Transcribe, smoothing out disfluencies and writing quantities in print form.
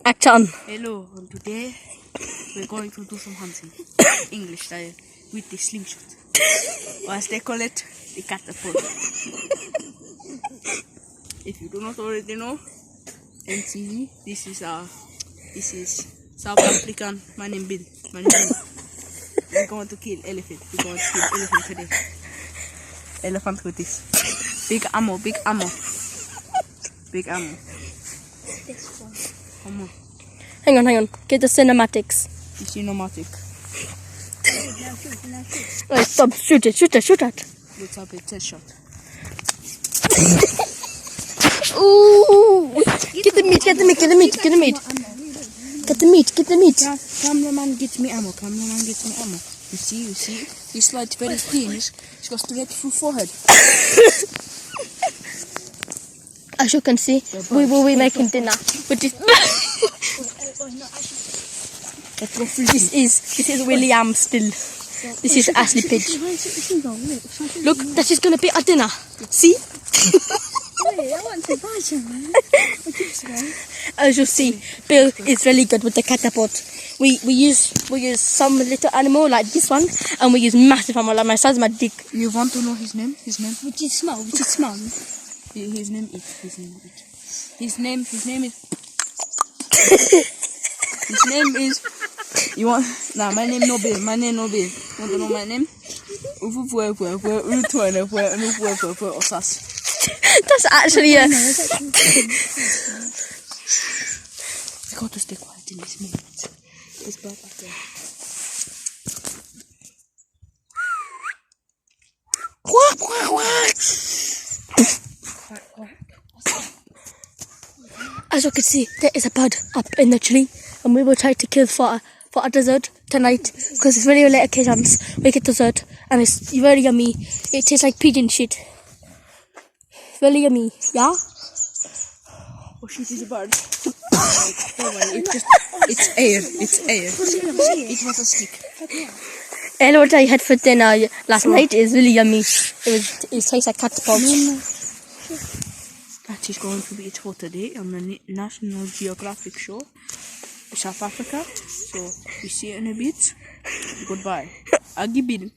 Action. Hello, and today we're going to do some hunting. English style with the slingshot. Or as they call it, the catapult. If you do not already know, MTV, this is South African. My name Bill. We're going to kill elephant. We're going to kill elephant today. Elephant with this. Big ammo. Big ammo. This one. Come on. Hang on. Get the cinematics. The cinematic. Right, stop. Shoot it. Let's have a test shot. Ooh. Get the meat. Get the meat. Cameraman, get me ammo. You see? This light very clean. It's got straight through forehead. As you can see, we will be making dinner. But this is William still. This is Ashley Pidge. Look, that is gonna be our dinner. See? As you see, Bill is really good with the catapult. We use some little animal like this one, and we use massive animal like my size, my dick. You want to know his name? Which is small. His name is. You want? Nah, my name no Bill. You want to know my name? That's actually a. I got to stay quiet in this moment. It's bad back there. As you can see, there is a bird up in the tree, and we will try to kill for a dessert tonight because it's very late occasions. We get dessert, and it's very yummy. It tastes like pigeon shit. Very yummy, yeah. Oh shit, it's a bird. It's air. It was a stick. And what I had for dinner last night is really yummy. It tastes like catapult. That is going to be it for today on the National Geographic show, South Africa. So we see you in a bit. Goodbye. Agibin.